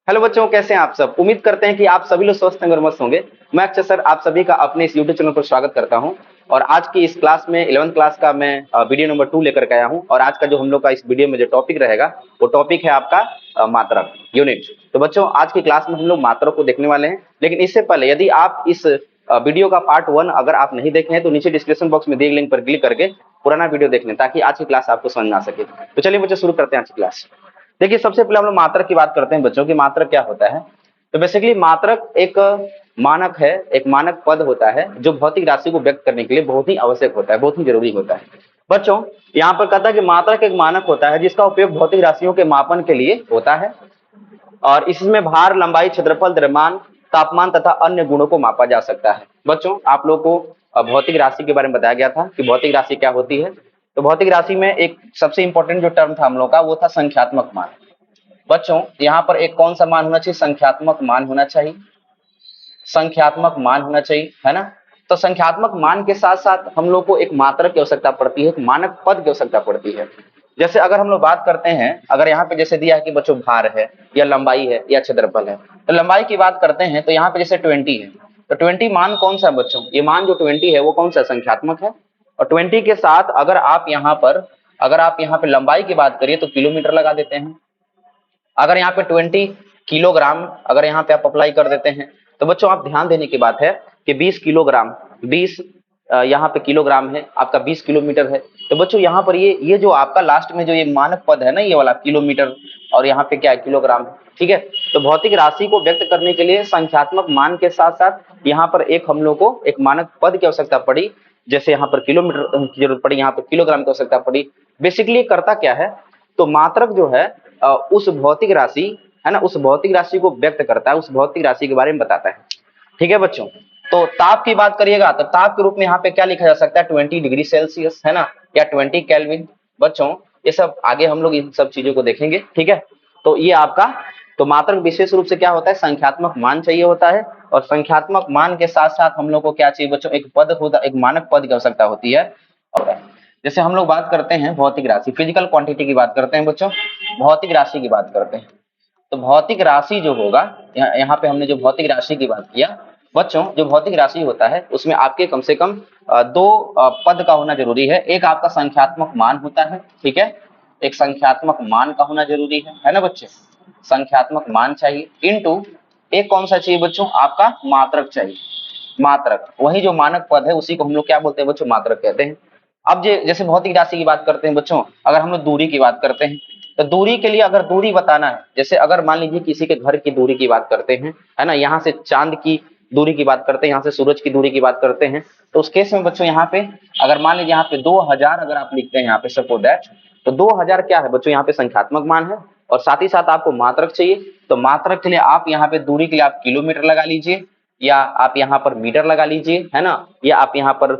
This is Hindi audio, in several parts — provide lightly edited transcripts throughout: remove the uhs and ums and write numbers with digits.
हेलो बच्चों, कैसे हैं आप सब। उम्मीद करते हैं कि आप सभी लोग स्वस्थ और मस्त होंगे। मैं अक्षय सर आप सभी का अपने इस यूट्यूब चैनल पर स्वागत करता हूं। और आज की इस क्लास में 11th क्लास का मैं वीडियो नंबर 2 लेकर के आया हूं। और आज का जो हम लोग का इस वीडियो में जो टॉपिक रहेगा वो टॉपिक है आपका मात्रक यूनिट। तो बच्चों, आज की क्लास में हम लोग मात्रक को देखने वाले हैं। लेकिन इससे पहले यदि आप इस वीडियो का पार्ट 1 अगर आप नहीं देखे हैं तो नीचे डिस्क्रिप्शन बॉक्स में दिए लिंक पर क्लिक करके पुराना वीडियो देख लें, ताकि आज की क्लास आपको समझ में आ सके। तो चलिए बच्चों, शुरू करते हैं आज की क्लास। देखिए, सबसे पहले हम लोग मात्रक की बात करते हैं बच्चों की मात्रक क्या होता है। तो बेसिकली मात्रक एक मानक है, एक मानक पद होता है जो भौतिक राशि को व्यक्त करने के लिए बहुत ही आवश्यक होता है, बहुत ही जरूरी होता है। बच्चों, यहाँ पर कहता है कि मात्रक एक मानक होता है जिसका उपयोग भौतिक राशियों के मापन के लिए होता है। और इसमें भार, लंबाई, क्षेत्रफल, द्रव्यमान, तापमान तथा अन्य गुणों को मापा जा सकता है। बच्चों, आप लोग को भौतिक राशि के बारे में बताया गया था कि भौतिक राशि क्या होती है। तो भौतिक राशि में एक सबसे इंपॉर्टेंट जो टर्म था हम लोग का वो था संख्यात्मक मान। बच्चों, यहाँ पर एक कौन सा मान होना चाहिए? संख्यात्मक मान होना चाहिए। संख्यात्मक मान होना चाहिए, है ना। तो संख्यात्मक मान के साथ साथ हम लोग को एक मात्रक की आवश्यकता पड़ती है, एक मानक पद की आवश्यकता पड़ती है। जैसे अगर हम लोग बात करते हैं, अगर यहाँ पे जैसे दिया है कि बच्चों भार है या लंबाई है या क्षेत्रफल है, तो लंबाई की बात करते हैं तो यहाँ पे जैसे 20 है। तो 20 मान कौन सा है बच्चों? ये मान जो 20 है वो कौन सा संख्यात्मक है। और 20 के साथ अगर आप यहाँ पे लंबाई की बात करिए तो किलोमीटर लगा देते हैं। अगर यहाँ पे 20 किलोग्राम अगर यहाँ पे आप अप्लाई कर देते हैं तो बच्चों आप ध्यान देने की बात है कि 20 किलोग्राम 20 यहाँ पे किलोग्राम है, आपका 20 किलोमीटर है। तो बच्चों यहाँ पर ये जो आपका लास्ट में जो ये मानक पद है ना, ये वाला किलोमीटर, और यहाँ पे क्या है? किलोग्राम। ठीक है। तो भौतिक राशि को व्यक्त करने के लिए संख्यात्मक मान के साथ साथ यहाँ पर एक हम लोग को एक मानक पद की आवश्यकता पड़ी। जैसे यहाँ पर किलोमीटर की जरूरत पड़ी, यहाँ पर किलोग्राम की आवश्यकता पड़ी। बेसिकली करता क्या है, तो मात्रक जो है उस भौतिक राशि है ना, उस भौतिक राशि को व्यक्त करता है, उस भौतिक राशि के बारे में बताता है। ठीक है बच्चों। तो ताप की बात करिएगा तो ताप के रूप में यहाँ पे क्या लिखा जा सकता है? 20 डिग्री सेल्सियस, है ना, या 20 केल्विन। बच्चों, ये सब आगे हम लोग इन सब चीजों को देखेंगे। ठीक है। तो ये आपका तो मात्रक विशेष रूप से क्या होता है? संख्यात्मक मान चाहिए होता है। और संख्यात्मक मान के साथ साथ हम लोग को क्या चाहिए बच्चों? एक पद होता, एक मानक पद की आवश्यकता होती है। और जैसे हम लोग बात करते हैं भौतिक राशि, फिजिकल क्वांटिटी की बात करते हैं बच्चों, भौतिक राशि की बात करते हैं। तो भौतिक राशि जो होगा, यहाँ पे हमने जो भौतिक राशि की बात किया बच्चों, जो भौतिक राशि होता है उसमें आपके कम से कम दो पद का होना जरूरी है। एक आपका संख्यात्मक मान होता है, ठीक है, एक संख्यात्मक मान का होना जरूरी है ना बच्चे। संख्यात्मक मान चाहिए, इनटू एक कौन सा चाहिए बच्चों? आपका मात्रक चाहिए। मात्रक, वही जो मानक पद है उसी को हम लोग क्या बोलते हैं बच्चों? मात्रक कहते हैं। अब जैसे भौतिक राशि की बात करते हैं बच्चों, अगर हम लोग दूरी की बात करते हैं तो दूरी के लिए अगर दूरी बताना है, जैसे अगर मान लीजिए किसी के घर की दूरी की बात करते हैं, है ना, यहाँ से चांद की दूरी की बात करते हैं, यहाँ से सूरज की दूरी की बात करते हैं, तो उस केस में बच्चों यहाँ पे अगर मान लीजिए यहाँ पे 2000 अगर आप लिखते हैं यहाँ पे सपोज दैट, तो 2000 क्या है बच्चों? यहाँ पे संख्यात्मक मान है। और साथ ही साथ आपको मात्रक चाहिए, तो मात्रक के लिए आप यहाँ पे दूरी के लिए आप किलोमीटर लगा लीजिए, या आप यहाँ पर मीटर लगा लीजिए, है ना, या आप यहाँ पर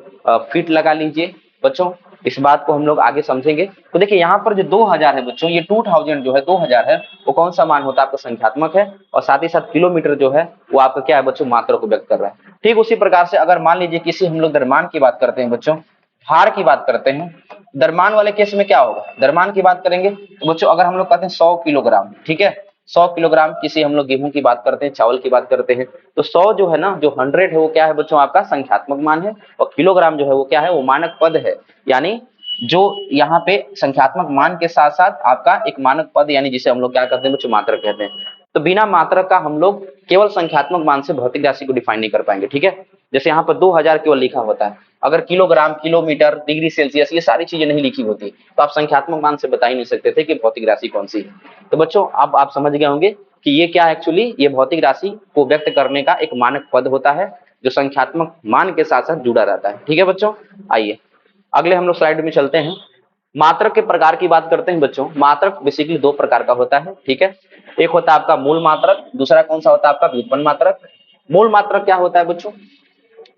फीट लगा लीजिए। बच्चों, इस बात को हम लोग आगे समझेंगे। तो देखिए यहाँ पर जो 2000 है बच्चों, ये 2000 जो है 2000 है, वो कौन सा मान होता है? आपका संख्यात्मक है। और साथ ही साथ किलोमीटर जो है वो आपका क्या है बच्चों? मात्रक को व्यक्त कर रहा है। ठीक उसी प्रकार से अगर मान लीजिए किसी हम लोग द्रव्यमान की बात करते हैं बच्चों, भार की बात करते हैं, द्रव्यमान वाले केस में क्या होगा? द्रव्यमान की बात करेंगे तो बच्चों अगर हम लोग कहते हैं 100 किलोग्राम, ठीक है, 100 किलोग्राम, किसी हम लोग गेहूं की बात करते हैं, चावल की बात करते हैं, तो 100 जो है ना, जो 100 है वो क्या है बच्चों? आपका संख्यात्मक मान है। और किलोग्राम जो है वो क्या है? वो मानक पद है। यानी जो यहाँ पे संख्यात्मक मान के साथ साथ आपका एक मानक पद, यानी जिसे हम लोग क्या कहते हैं बच्चों? मात्रक कहते हैं। तो बिना मात्रक का हम लोग केवल संख्यात्मक मान से भौतिक राशि को डिफाइन नहीं कर पाएंगे। ठीक है। जैसे यहाँ पर 2000 केवल लिखा होता है, अगर किलोग्राम, किलोमीटर, डिग्री सेल्सियस ये सारी चीजें नहीं लिखी होती तो आप संख्यात्मक मान से बता ही नहीं सकते थे कि भौतिक राशि कौन सी है। तो बच्चों अब आप समझ गए होंगे कि ये क्या है एक्चुअली, ये भौतिक राशि को व्यक्त करने का एक मानक पद होता है जो संख्यात्मक मान के साथ साथ जुड़ा रहता है। ठीक है बच्चों, आइए अगले हम लोग स्लाइड में चलते हैं। मात्रक के प्रकार की बात करते हैं बच्चों। मात्रक बेसिकली दो प्रकार का होता है, ठीक है। एक होता है आपका मूल मात्रक, दूसरा कौन सा होता है? आपका व्युत्पन्न मात्रक। मूल मात्रक क्या होता है बच्चों?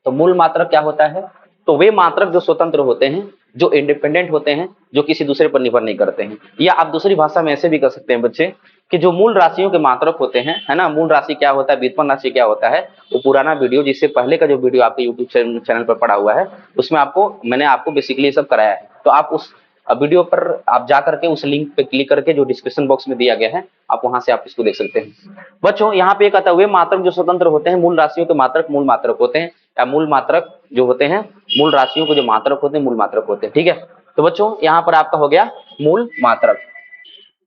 तो मूल मात्रक क्या होता है? तो वे मात्रक जो स्वतंत्र होते हैं, जो इंडिपेंडेंट होते हैं, जो किसी दूसरे पर निर्भर नहीं करते हैं। या आप दूसरी भाषा में ऐसे भी कर सकते हैं बच्चे कि जो मूल राशियों के मात्रक होते हैं, है ना, मूल राशि क्या होता है, व्युत्पन्न राशि क्या होता है, वो पुराना वीडियो, जिससे पहले का जो वीडियो आपके यूट्यूब चैनल पर पड़ा हुआ है, उसमें मैंने आपको बेसिकली सब कराया है। तो आप अब वीडियो पर आप जा करके उस लिंक पे क्लिक करके जो डिस्क्रिप्शन बॉक्स में दिया गया है आप वहां से आप इसको देख सकते हैं। बच्चों यहाँ पे एक आता है वे मात्रक जो स्वतंत्र होते हैं मूल राशियों के मात्रक मूल मात्रक होते हैं, या मूल मात्रक जो होते हैं मूल राशियों के जो मात्रक होते हैं मूल मात्रक होते हैं। ठीक है, तो बच्चों यहाँ पर आपका हो गया मूल मात्रक।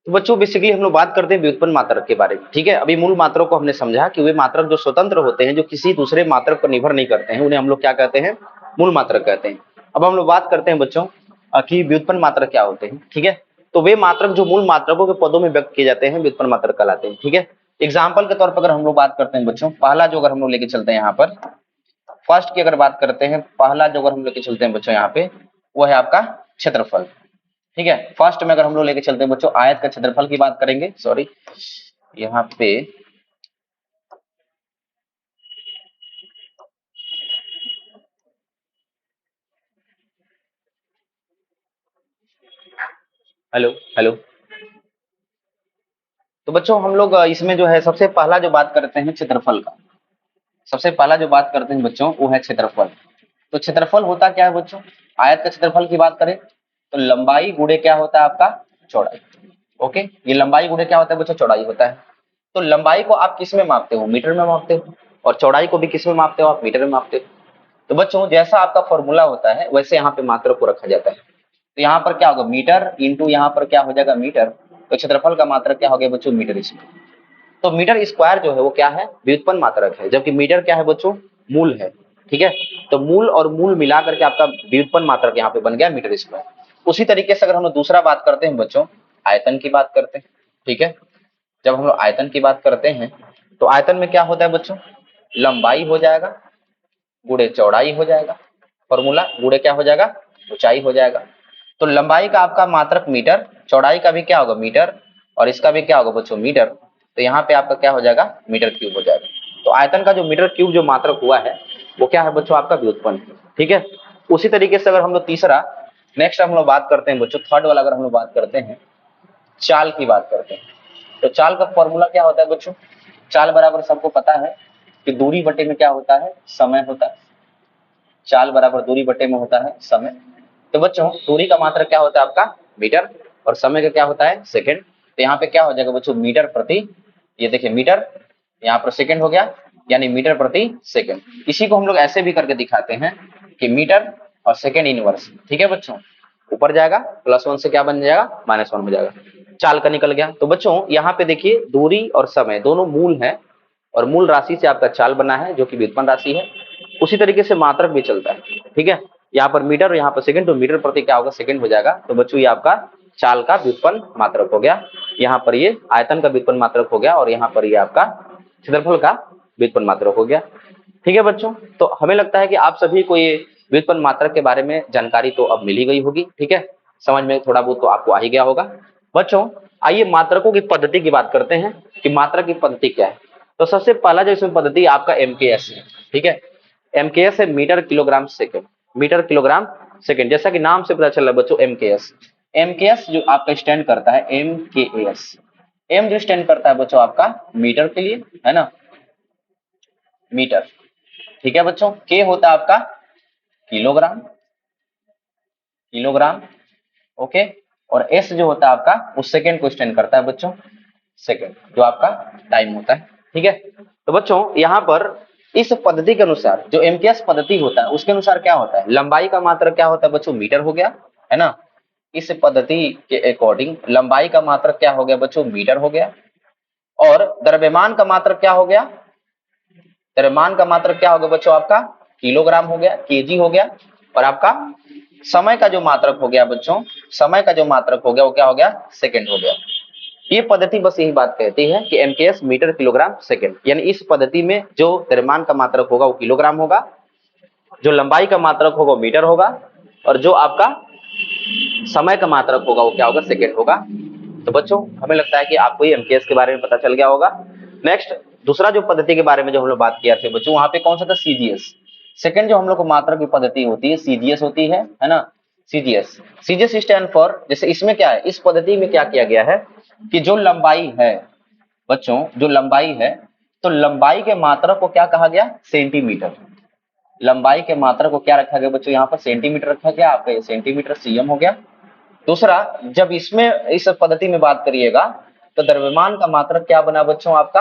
तो बच्चों बेसिकली हम लोग बात करते हैं व्युत्पन्न मात्रक के बारे में। ठीक है, अभी मूल मात्रक को हमने समझा कि वे मात्रक जो स्वतंत्र होते हैं, जो किसी दूसरे मात्रक पर निर्भर नहीं करते हैं, उन्हें हम लोग क्या कहते हैं, मूल मात्रक कहते हैं। अब हम लोग बात करते हैं बच्चों कि व्युत्पन्न मात्रक क्या होते हैं। ठीक है, तो वे मात्रक जो मूल मात्रकों के पदों में व्यक्त किए जाते हैं व्युत्पन्न मात्रक कहलाते हैं। ठीक है, एग्जाम्पल के तौर पर अगर हम लोग बात करते हैं बच्चों, पहला जो अगर हम लोग लेके चलते हैं यहाँ पर फर्स्ट की अगर बात करते हैं, पहला जो अगर हम लेके चलते हैं बच्चों यहाँ पे वो है आपका क्षेत्रफल। ठीक है, फर्स्ट में अगर हम लोग लेके चलते हैं बच्चों आयत का क्षेत्रफल की बात करेंगे। सॉरी, यहाँ पे हेलो हेलो। तो बच्चों हम लोग इसमें जो है सबसे पहला जो बात करते हैं क्षेत्रफल का, सबसे पहला जो बात करते हैं बच्चों वो है क्षेत्रफल। तो क्षेत्रफल होता क्या है बच्चों, आयत का क्षेत्रफल की बात करें तो लंबाई गुणे क्या होता है आपका चौड़ाई। ओके, ये लंबाई गुणे क्या होता है बच्चों, चौड़ाई होता है। तो लंबाई को आप किस में मापते हो, मीटर में मापते हो, और चौड़ाई को भी किस में मापते हो, आप मीटर में मापते हो। तो बच्चों जैसा आपका फॉर्मूला होता है वैसे यहाँ पे मात्रक को रखा जाता है। तो यहाँ पर क्या होगा, मीटर इंटू यहाँ पर क्या हो जाएगा मीटर, तो क्षेत्रफल का मात्रक क्या हो गया बच्चों, मीटर स्क्वायर। तो मीटर स्क्वायर जो है वो क्या है, व्युत्पन्न मात्रक है, जबकि मीटर क्या है बच्चों, मूल है। ठीक है, तो मूल और मूल मिला करके आपका व्युत्पन्न मात्रक यहाँ पे बन गया मीटर स्क्वायर। उसी तरीके से अगर हम लोग दूसरा बात करते हैं बच्चों, आयतन की बात करते हैं। ठीक है, जब हम लोग आयतन की बात करते हैं तो आयतन में क्या होता है बच्चों, लंबाई हो जाएगा गुणे चौड़ाई हो जाएगा, फॉर्मूला गुणे क्या हो जाएगा, ऊंचाई हो जाएगा। तो लंबाई का आपका मात्रक मीटर, चौड़ाई का भी क्या होगा मीटर, और इसका भी क्या होगा बच्चों मीटर। तो यहाँ पे आपका क्या हो जाएगा, मीटर क्यूब हो जाएगा। तो आयतन का जो मीटर क्यूब जो मात्रक हुआ है वो क्या है बच्चों, आपका व्युत्पन्न। ठीक है, उसी तरीके से अगर हम लोग तीसरा नेक्स्ट हम लोग बात करते हैं बच्चों, थर्ड वाला अगर हम लोग बात करते हैं, चाल की बात करते हैं। तो चाल का फॉर्मूला क्या होता है बच्चों, चाल बराबर सबको पता है कि दूरी बटे में क्या होता है, समय होता है। चाल बराबर दूरी बटे में होता है समय। तो बच्चों दूरी का मात्रक क्या होता है आपका मीटर, और समय का क्या होता है सेकंड। तो यहाँ पे क्या हो जाएगा बच्चों, मीटर प्रति, ये देखिए मीटर, यहाँ पर सेकंड हो गया, यानी मीटर प्रति सेकंड। इसी को हम लोग ऐसे भी करके दिखाते हैं कि मीटर और सेकंड इनवर्स। ठीक है बच्चों, ऊपर जाएगा +1 से क्या बन जाएगा, -1 हो जाएगा, चाल का निकल गया। तो बच्चों यहाँ पे देखिए दूरी और समय दोनों मूल है, और मूल राशि से आपका चाल बना है जो कि व्युत्पन्न राशि है। उसी तरीके से मात्रक भी चलता है। ठीक है, यहाँ पर मीटर और यहाँ पर सेकंड, तो मीटर प्रति क्या होगा, सेकंड हो जाएगा। तो बच्चों ये आपका चाल का व्युत्पन्न मात्रक हो गया, यहाँ पर ये आयतन का व्युत्पन्न मात्रक हो गया, और यहाँ पर ये आपका क्षेत्रफल का व्युत्पन्न मात्रक हो गया। ठीक है बच्चों, तो हमें लगता है कि आप सभी को ये व्युत्पन्न मात्रक के बारे में जानकारी तो अब मिल ही गई होगी। ठीक है, समझ में थोड़ा बहुत तो आपको आ ही गया होगा। बच्चों आइए मात्रकों की पद्धति की बात करते हैं कि मात्रक की पद्धति क्या है। तो सबसे पहला जो इसमें पद्धति आपका एमकेएस है। ठीक है, एमकेएस है metre kilogram second, metre kilogram second, जैसा कि नाम से पता चल रहा है बच्चों एमकेएस। एमकेएस जो आपका स्टैंड करता है एमकेएस, एम जो स्टैंड करता है बच्चों आपका मीटर के लिए, है ना, मीटर। ठीक है बच्चों, के होता है आपका किलोग्राम, किलोग्राम। ओके, और एस जो होता है आपका उस सेकंड को स्टैंड करता है बच्चों, सेकंड, जो आपका टाइम होता है। ठीक है, तो बच्चों यहाँ पर इस पद्धति के अनुसार जो एमकेएस पद्धति होता है उसके अनुसार क्या होता है, लंबाई का मात्रक क्या होता है बच्चों, मीटर हो गया, है ना। इस पद्धति के अकॉर्डिंग लंबाई का मात्रक क्या हो गया बच्चों, मीटर हो गया, और द्रव्यमान का मात्रक क्या हो गया, द्रव्यमान का मात्रक क्या हो गया बच्चों आपका किलोग्राम हो गया, केजी हो गया, और आपका समय का जो मात्रक हो गया बच्चों, समय का जो मात्रक हो गया वो क्या हो गया, सेकंड हो गया। ये पद्धति बस यही बात कहती है कि एमकेएस मीटर किलोग्राम सेकंड, यानी इस पद्धति में जो द्रव्यमान का मात्रक होगा वो किलोग्राम होगा, जो लंबाई का मात्रक होगा वो मीटर होगा, और जो आपका समय का मात्रक होगा वो क्या होगा, सेकंड होगा। तो बच्चों हमें लगता है कि आपको ये एमकेएस के बारे में पता चल गया होगा। नेक्स्ट दूसरा जो पद्धति के बारे में जो हम लोग बात किया थे बच्चों, वहां पे कौन सा था, सीजीएस। सेकंड जो हम लोग को मात्रक की पद्धति होती है सीजीएस होती है ना, सीजीएस। सीजीएस स्टैंड फॉर, जैसे इसमें क्या है, इस पद्धति में क्या किया गया है कि जो लंबाई है बच्चों, जो लंबाई है, तो लंबाई के मात्रक को क्या कहा गया, सेंटीमीटर। लंबाई के मात्रक को क्या रखा गया बच्चों, यहाँ पर सेंटीमीटर रखा गया, आपका ये सेंटीमीटर सीएम हो गया। दूसरा, जब इसमें इस पद्धति में बात करिएगा तो द्रव्यमान का मात्रक क्या बना बच्चों आपका,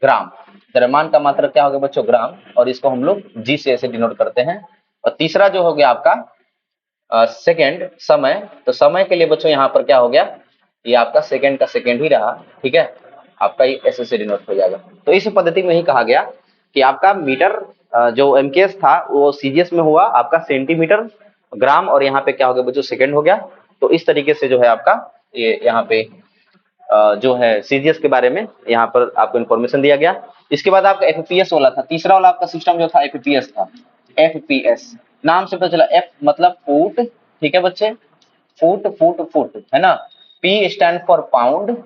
ग्राम। द्रव्यमान का मात्रक क्या हो गया बच्चों, ग्राम, और इसको हम लोग जी से ऐसे डिनोट करते हैं। और तीसरा जो हो गया आपका सेकंड, समय, तो समय के लिए बच्चों यहाँ पर क्या हो गया, ये आपका सेकंड का सेकंड ही रहा, ठीक है, आपका ये ऐसे से डिनोट हो जाएगा। तो इस पद्धति में ही कहा गया कि आपका मीटर जो एमकेएस था वो सीजीएस में हुआ आपका सेंटीमीटर, ग्राम, और यहाँ पे क्या हो गया बच्चों, सेकंड हो गया। तो इस तरीके से जो है आपका ये यहाँ पे जो है सीजीएस के बारे में यहाँ पर आपको इन्फॉर्मेशन दिया गया। इसके बाद आपका एफपीएस वाला था, तीसरा वाला आपका सिस्टम जो था एफपीएस था। एफपीएस नाम से पता चला, एफ मतलब फुट, ठीक है बच्चे, फुट फुट फुट, है ना। P stand for pound,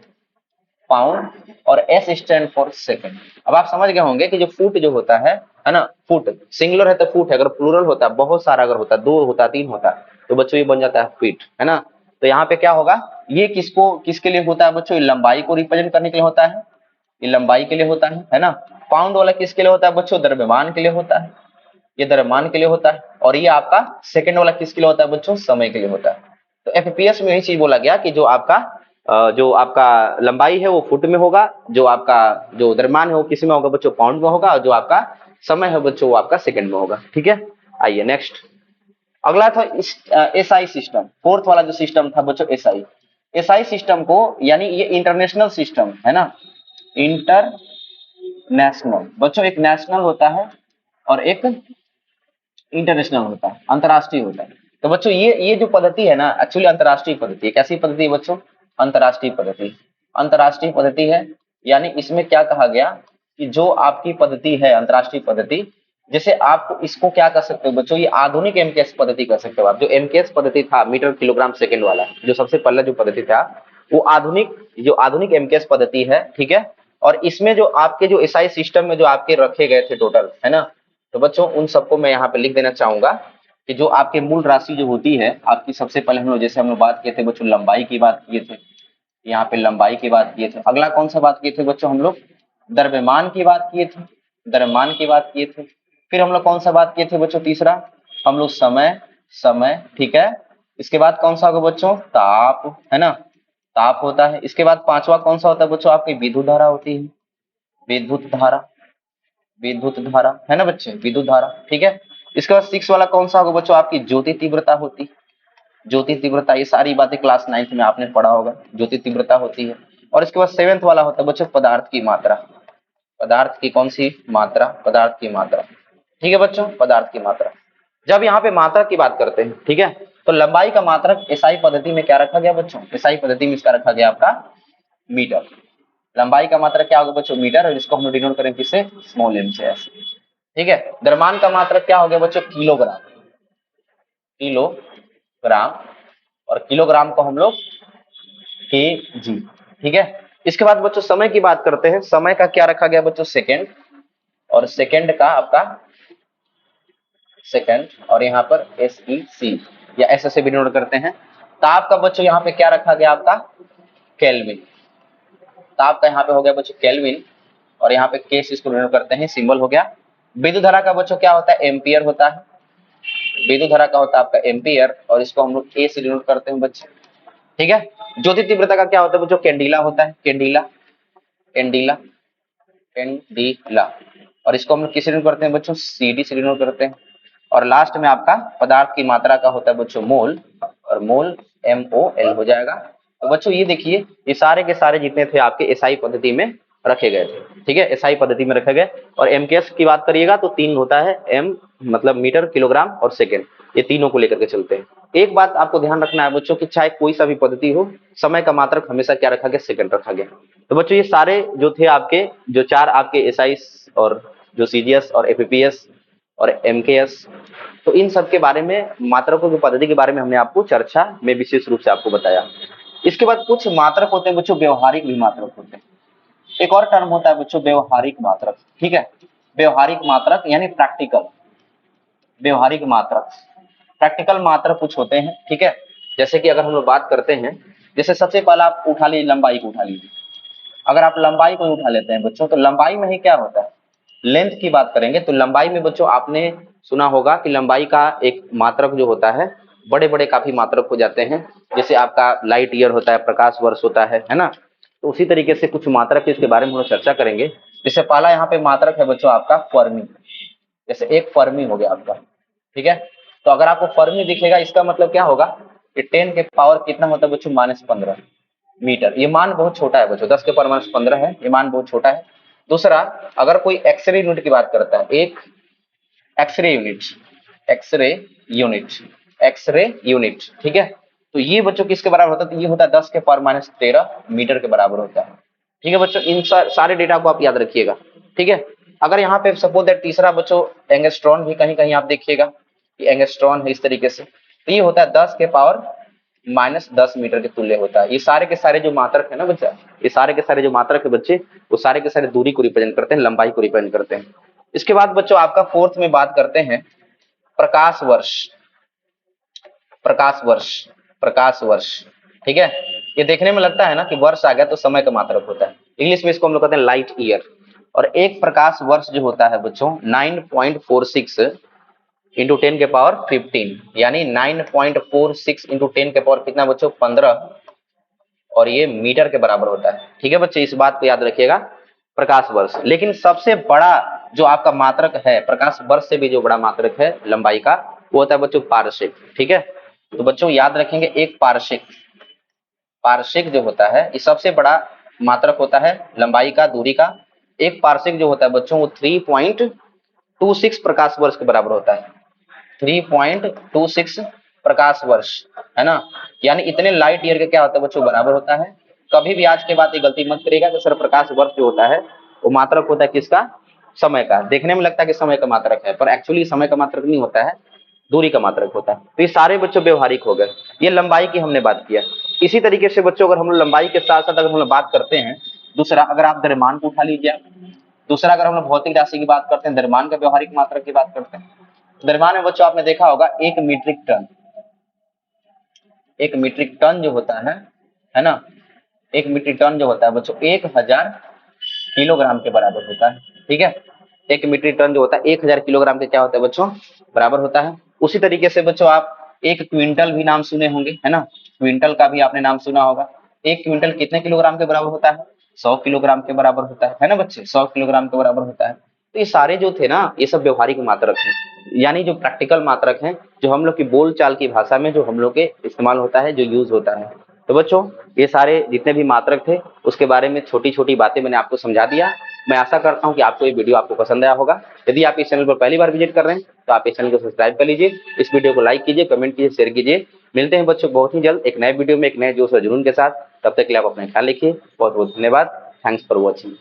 pound, और एस स्टैंड फॉर सेकंड। अब आप समझ गए होंगे कि जो फुट जो होता है ना, फुट सिंगुलर है तो फुट है, अगर प्लूरल होता है, बहुत सारा अगर होता है, दो होता, तीन होता, तो बच्चों ये बन जाता है फीट, है ना। तो यहाँ पे क्या होगा, ये किसको किसके लिए होता है बच्चों, लंबाई को रिप्रेजेंट करने के लिए होता है, ये लंबाई के लिए होता है ना। पाउंड वाला किसके लिए होता है बच्चों, द्रव्यमान के लिए होता है, ये द्रव्यमान के लिए होता है। और ये आपका सेकंड वाला किसके लिए होता है बच्चों, समय के लिए होता है। तो एफपीएस में यही चीज बोला गया कि जो आपका लंबाई है वो फुट में होगा, जो आपका जो द्रव्यमान है वो किस में होगा बच्चों, पाउंड में होगा, और जो आपका समय है बच्चों वो आपका सेकंड में होगा, ठीक है। आइए नेक्स्ट, अगला था एसआई सिस्टम, फोर्थ वाला जो सिस्टम था बच्चों एसआई। एसआई सिस्टम को, यानी ये इंटरनेशनल सिस्टम है ना, इंटरनेशनल बच्चों, एक नेशनल होता है और एक इंटरनेशनल होता है, अंतरराष्ट्रीय होता है। तो बच्चों ये जो पद्धति है ना, एक्चुअली अंतरराष्ट्रीय पद्धति है। कैसी पद्धति है बच्चों, अंतरराष्ट्रीय पद्धति, अंतरराष्ट्रीय पद्धति है। यानी इसमें क्या कहा गया कि जो आपकी पद्धति है अंतरराष्ट्रीय पद्धति, जैसे आप इसको क्या कर सकते हो बच्चों, ये आधुनिक एमकेएस पद्धति कर सकते हो आप। जो एमकेएस पद्धति था, मीटर किलोग्राम सेकंड वाला, जो सबसे पहला जो पद्धति था, वो आधुनिक एमकेएस पद्धति है, ठीक है। और इसमें जो आपके जो एसआई सिस्टम में जो आपके रखे गए थे टोटल, है ना, तो बच्चों उन सबको मैं यहाँ पे लिख देना चाहूंगा कि जो आपके मूल राशि जो होती है आपकी, सबसे पहले हम लोग जैसे हम लोग बात किए थे बच्चों, लंबाई की बात किए थे, यहाँ पे लंबाई की बात किए थे। अगला कौन सा बात किए थे बच्चों, हम लोग द्रव्यमान की बात किए थे, द्रव्यमान की बात किए थे। फिर हम लोग कौन सा बात किए थे बच्चों, तीसरा हम लोग समय, ठीक है। इसके बाद कौन सा होगा बच्चों, ताप, है ना, ताप होता है। इसके बाद पांचवा कौन सा होता है बच्चों, आपकी विद्युत धारा होती है, विद्युत धारा, विद्युत धारा, है ना बच्चे, विद्युत धारा, ठीक है। इसके बाद सिक्स वाला कौन सा होगा बच्चों, आपकी ज्योति तीव्रता होती, ज्योति तीव्रता। ये सारी बातें क्लास 9th में आपने पढ़ा होगा, ज्योति तीव्रता होती है। और इसके बाद सेवेंथ वाला होता है बच्चों, पदार्थ की मात्रा, पदार्थ की कौन सी मात्रा, पदार्थ की मात्रा, ठीक है बच्चों, पदार्थ की मात्रा। जब यहाँ पे मात्रा की बात करते हैं, ठीक है, तो लंबाई का मात्रक एसआई पद्धति में क्या रखा गया बच्चों, एसआई पद्धति में इसका रखा गया आपका मीटर। लंबाई का मात्रक क्या होगा बच्चों, मीटर, और इसको हम लोग डिनोट करें किससे, स्मॉल एम से, ऐसे, ठीक है। द्रव्यमान का मात्रक क्या हो गया बच्चों, किलोग्राम, किलोग्राम, और किलोग्राम को हम लोग केजी, ठीक है। इसके बाद बच्चों समय की बात करते हैं। समय का क्या रखा गया बच्चों, सेकंड, और सेकंड का आपका सेकंड, और यहाँ पर SEC या SS से भी डिनोट करते हैं। ताप का बच्चों यहाँ पे क्या रखा गया आपका, केल्विन, ताप का यहाँ पे हो गया बच्चों केल्विन, और यहाँ पे के से इसको डिनोट करते हैं, सिंबल हो गया। विद्युत धारा का बच्चों क्या होता है, एम्पियर होता है, विद्युत धारा का होता है आपका एम्पियर, और इसको हम लोग ए से डिनोट करते हैं बच्चे, ठीक है। ज्योति तीव्रता का क्या होता है बच्चों, कैंडिला होता है, कैंडिला, कैंडिला, कैंडिला, और इसको हम लोग किसे डिनोट करते हैं बच्चों, CD से डिनोट करते हैं। और लास्ट में आपका पदार्थ की मात्रा का होता है बच्चों मोल, और मोल MOL हो जाएगा। तो बच्चों ये देखिए, ये सारे के सारे जितने थे आपके एसआई पद्धति में रखे गए थे, ठीक है, एसआई पद्धति में रखे गए। और एमकेएस की बात करिएगा तो तीन होता है, एम मतलब मीटर, किलोग्राम और सेकेंड, ये तीनों को लेकर के चलते हैं। एक बात आपको ध्यान रखना है बच्चों कि चाहे कोई सा भी पद्धति हो, समय का मात्रक हमेशा क्या रखा गया, सेकंड रखा गया। तो बच्चों ये सारे जो थे आपके, जो चार आपके एसआई और जो सीजीएस और एफपीएस और एमकेएस, तो इन सब के बारे में, मात्रकों की पद्धति के बारे में हमने आपको चर्चा में विशेष रूप से आपको बताया। इसके बाद कुछ मात्रक होते हैं बच्चों, व्यवहारिक भी मात्रक होते हैं। एक और टर्म होता है बच्चों, व्यवहारिक मात्रक, ठीक है। व्यवहारिक मात्रक यानी प्रैक्टिकल, व्यवहारिक मात्रक, प्रैक्टिकल मात्रक कुछ होते हैं, ठीक है। जैसे कि अगर हम लोग बात करते हैं, जैसे सबसे पहला आप उठा लीजिए, लंबाई को उठा लीजिए। अगर आप लंबाई को उठा लेते हैं बच्चों, तो लंबाई में ही क्या होता है, लेंथ की बात करेंगे तो लंबाई में बच्चों आपने सुना होगा कि लंबाई का एक मात्रक जो होता है बड़े बड़े काफी मात्रक हो जाते हैं, जैसे आपका लाइट ईयर होता है, प्रकाश वर्ष होता है ना। तो उसी तरीके से कुछ मात्रक है, इसके बारे में हम लोग चर्चा करेंगे। जैसे पहला यहाँ पे मात्रक है बच्चों आपका फर्मी। जैसे एक फर्मी हो गया आपका, ठीक है। तो अगर आपको फर्मी दिखेगा, इसका मतलब क्या होगा कि 10 के पावर कितना होता है बच्चों, -15 मीटर। ये मान बहुत छोटा है बच्चों, 10 के पावर -15 है, ये मान बहुत छोटा है। दूसरा, अगर कोई एक्सरे यूनिट की बात करता है, एक X ray unit, X ray unit, X ray unit, ठीक है। तो ये बच्चों किसके बराबर होता है, तो ये होता है 10 के पावर -13 मीटर के बराबर होता है, ठीक है बच्चों। इन सारे डेटा को आप याद रखिएगा, ठीक है। अगर यहाँ पे सपोज दैट तीसरा बच्चों एंगस्ट्रॉन भी कहीं कहीं आप देखिएगा कि एंगस्ट्रॉन है इस तरीके से, तो ये होता है 10 के पावर -10 मीटर के तुल्य होता है। ये सारे के सारे जो मात्रक है ना बच्चा, ये सारे के सारे जो मात्रक है बच्चे, वो सारे के सारे दूरी को रिप्रेजेंट करते हैं, लंबाई को रिप्रेजेंट करते हैं। इसके बाद बच्चों आपका फोर्थ में बात करते हैं प्रकाश वर्ष। प्रकाश वर्ष, प्रकाश वर्ष, ठीक है। ये देखने में लगता है ना कि वर्ष आ गया तो समय का मात्रक होता है, इंग्लिश में इसको हम लोग कहते हैं लाइट ईयर। और एक प्रकाश वर्ष जो होता है बच्चों 9.46 इंटू 10 के पावर 15, यानी 9.46 इंटू 10 के पावर कितना बच्चों, 15, और ये मीटर के बराबर होता है, ठीक है बच्चे। इस बात को याद रखिएगा, प्रकाश वर्ष। लेकिन सबसे बड़ा जो आपका मात्रक है, प्रकाश वर्ष से भी जो बड़ा मात्रक है लंबाई का, वो होता है बच्चों पारसेक, ठीक है। तो बच्चों याद रखेंगे, एक पारसेक, पारसेक जो होता है ये सबसे बड़ा मात्रक होता है लंबाई का, दूरी का। एक पारसेक जो होता है बच्चों वो 3.26 प्रकाश वर्ष के बराबर होता है, 3.26 प्रकाश वर्ष, है ना। यानी इतने लाइट ईयर के क्या होता है बच्चों, बराबर होता है। कभी भी आज के बाद ये गलती मत करिएगा कि सर प्रकाश वर्ष जो होता है वो मात्रक होता है किसका, समय का। देखने में लगता है कि समय का मात्रक है, पर एक्चुअली समय का मात्रक नहीं होता है, दूरी का मात्रक होता है। तो ये सारे बच्चों व्यवहारिक हो गए, ये लंबाई की हमने बात किया। इसी तरीके से बच्चों अगर हम लोग लंबाई के साथ साथ अगर हम लोग बात करते हैं, दूसरा अगर आप द्रव्यमान को उठा लीजिए, दूसरा अगर हम लोग भौतिक राशि की बात करते हैं, द्रव्यमान का व्यवहारिक मात्रक की बात करते हैं। द्रव्यमान में बच्चों आपने देखा होगा 1 मीट्रिक टन, 1 मीट्रिक टन जो होता है ना, 1 मीट्रिक टन जो होता है बच्चों 1000 किलोग्राम के बराबर होता है, ठीक है। 1 मीट्रिक टन जो होता है 1000 किलोग्राम के क्या होता है बच्चों, बराबर होता है। उसी तरीके से बच्चों आप एक क्विंटल भी नाम सुने होंगे, है ना, क्विंटल का भी आपने नाम सुना होगा। एक क्विंटल कितने किलोग्राम के बराबर होता है, 100 किलोग्राम के बराबर होता है ना बच्चे, 100 किलोग्राम के बराबर होता है। तो ये सारे जो थे ना, ये सब व्यवहारिक मात्रक हैं, यानी जो प्रैक्टिकल मात्रक हैं, जो हम लोग की बोलचाल की भाषा में जो हम लोग के इस्तेमाल होता है, जो यूज होता है। तो बच्चों ये सारे जितने भी मात्रक थे उसके बारे में छोटी छोटी बातें मैंने आपको समझा दिया। मैं आशा करता हूं कि आपको ये वीडियो आपको पसंद आया होगा। यदि आप इस चैनल पर पहली बार विजिट कर रहे हैं तो आप इस चैनल को सब्सक्राइब कर लीजिए, इस वीडियो को लाइक कीजिए, कमेंट कीजिए, शेयर कीजिए। मिलते हैं बच्चों बहुत ही जल्द एक नए वीडियो में, एक नए जोश और जुनून के साथ। तब तक के लिए आप अपना ख्याल रखिए। बहुत बहुत धन्यवाद। Thanks for watching.